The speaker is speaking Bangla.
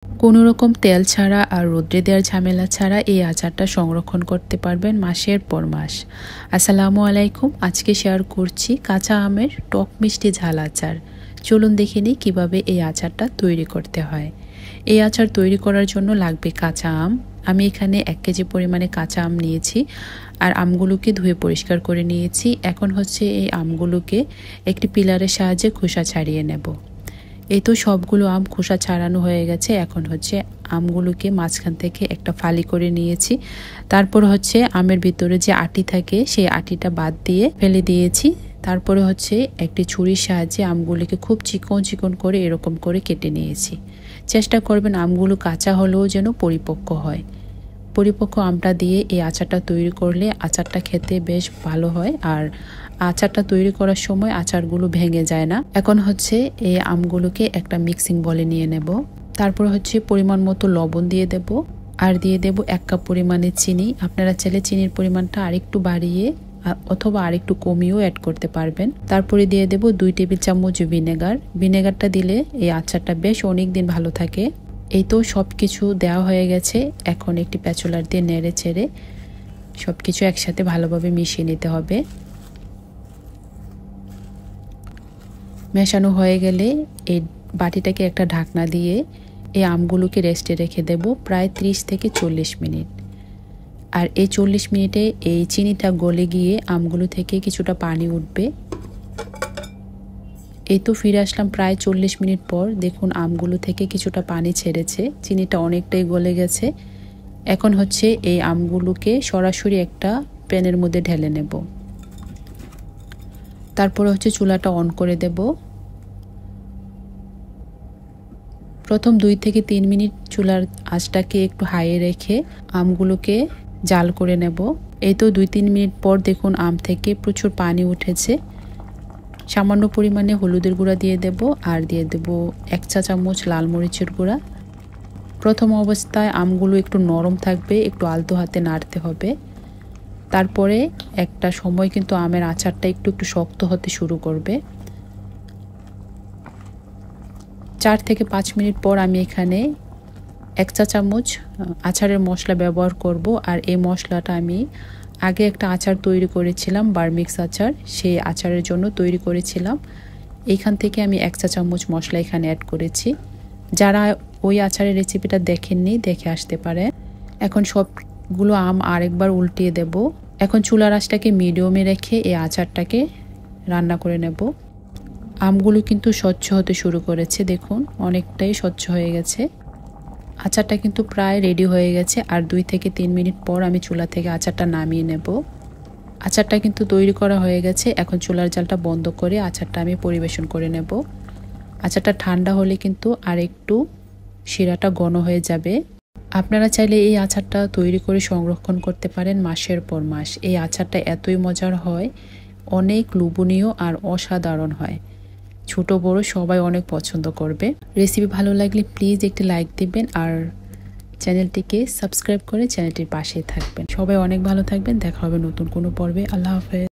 কোনো রকম তেল ছাড়া আর রোদ্রে দেওয়ার ঝামেলা ছাড়া এই আচারটা সংরক্ষণ করতে পারবেন মাসের পর মাস। আসসালামু আলাইকুম। আজকে শেয়ার করছি কাঁচা আমের টক মিষ্টি ঝাল আচার। চলুন দেখে নিই কীভাবে এই আচারটা তৈরি করতে হয়। এই আচার তৈরি করার জন্য লাগবে কাঁচা আম। আমি এখানে 1 কেজি পরিমাণে কাঁচা আম নিয়েছি আর আমগুলোকে ধুয়ে পরিষ্কার করে নিয়েছি। এখন হচ্ছে এই আমগুলোকে একটি পিলারের সাহায্যে খোসা ছাড়িয়ে নেব। এই তো সবগুলো আম খোসা ছাড়ানো হয়ে গেছে। এখন হচ্ছে আমগুলোকে মাঝখান থেকে একটা ফালি করে নিয়েছি। তারপর হচ্ছে আমের ভিতরে যে আটি থাকে সেই আটিটা বাদ দিয়ে ফেলে দিয়েছি। তারপরে হচ্ছে একটি ছুরির সাহায্যে আমগুলোকে খুব চিকন চিকন করে এরকম করে কেটে নিয়েছি। চেষ্টা করবেন আমগুলো কাঁচা হলেও যেন পরিপক্ক হয়। পরিপক্ক আমটা দিয়ে এই আচারটা তৈরি করলে আচারটা খেতে বেশ ভালো হয় আর আচারটা তৈরি করার সময় আচারগুলো ভেঙে যায় না। এখন হচ্ছে এই আমগুলোকে একটা মিক্সিং বলে নিয়ে নেব। তারপর হচ্ছে পরিমাণ মতো লবণ দিয়ে দেব আর দিয়ে দেব 1 কাপ পরিমাণে চিনি। আপনারা চাইলে চিনির পরিমাণটা আরেকটু বাড়িয়ে অথবা আরেকটু কমিয়েও অ্যাড করতে পারবেন। তারপরে দিয়ে দেব 2 টেবিল চামচ ভিনেগার। ভিনেগারটা দিলে এই আচারটা বেশ অনেক দিন ভালো থাকে। এই তো সব কিছু দেওয়া হয়ে গেছে। এখন একটি প্যাচুলার দিয়ে নেড়ে চেড়ে সব কিছু একসাথে ভালোভাবে মিশিয়ে নিতে হবে। মেশানো হয়ে গেলে এই বাটিটাকে একটা ঢাকনা দিয়ে এই আমগুলোকে রেস্টে রেখে দেব প্রায় 30 থেকে 40 মিনিট। আর এই 40 মিনিটে এই চিনিটা গলে গিয়ে আমগুলো থেকে কিছুটা পানি উঠবে। এই তো ফিরে আসলাম প্রায় 40 মিনিট পর। দেখুন আমগুলো থেকে কিছুটা পানি ছেড়েছে, চিনিটা অনেকটাই গলে গেছে। এখন হচ্ছে এই আমগুলোকে সরাসরি একটা প্যানের মধ্যে ঢেলে নেব। তারপর হচ্ছে চুলাটা অন করে দেব। প্রথম 2 থেকে 3 মিনিট চুলার আঁচটাকে একটু হাইয়ে রেখে আমগুলোকে জাল করে নেব। এই তো 2-3 মিনিট পর দেখুন আম থেকে প্রচুর পানি উঠেছে। সামান্য পরিমাণে হলুদের গুঁড়া দিয়ে দেব আর দিয়ে দেব 1 চা চামচ লাল মরিচের গুঁড়া। প্রথম অবস্থায় আমগুলো একটু নরম থাকবে, একটু আলতো হাতে নাড়তে হবে। তারপরে একটা সময় কিন্তু আমের আচারটা একটু শক্ত হতে শুরু করবে। 4 থেকে 5 মিনিট পর আমি এখানে 1 চা চামচ আচারের মশলা ব্যবহার করব। আর এই মশলাটা আমি আগে একটা আচার তৈরি করেছিলাম, বারমিক্স আচার, সেই আচারের জন্য তৈরি করেছিলাম। এইখান থেকে আমি 1 চা চামচ মশলা এখানে অ্যাড করেছি। যারা ওই আচারের রেসিপিটা দেখেননি দেখে আসতে পারে। এখন সবগুলো আম আরেকবার উল্টিয়ে দেব। এখন চুলার আঁচটাকে মিডিয়ামে রেখে এই আচারটাকে রান্না করে নেব। আমগুলো কিন্তু স্বচ্ছ হতে শুরু করেছে, দেখুন অনেকটাই স্বচ্ছ হয়ে গেছে। আচারটা কিন্তু প্রায় রেডি হয়ে গেছে। আর 2 থেকে 3 মিনিট পর আমি চুলা থেকে আচারটা নামিয়ে নেব। আচারটা কিন্তু তৈরি করা হয়ে গেছে। এখন চুলার জালটা বন্ধ করে আচারটা আমি পরিবেশন করে নেব। আচারটা ঠান্ডা হলে কিন্তু আর একটু শিরাটা ঘন হয়ে যাবে। আপনারা চাইলে এই আচারটা তৈরি করে সংরক্ষণ করতে পারেন মাসের পর মাস। এই আচারটা এতই মজার হয়, অনেক লোভনীয় আর অসাধারণ হয়। ছোট বড় সবাই অনেক পছন্দ করবে। রেসিপি ভালো লাগলে প্লিজ একটি লাইক দিবেন আর চ্যানেলটিকে সাবস্ক্রাইব করে চ্যানেলটির পাশেই থাকবেন। সবাই অনেক ভালো থাকবেন। দেখা হবে নতুন কোনো পর্বে। আল্লাহ হাফেজ।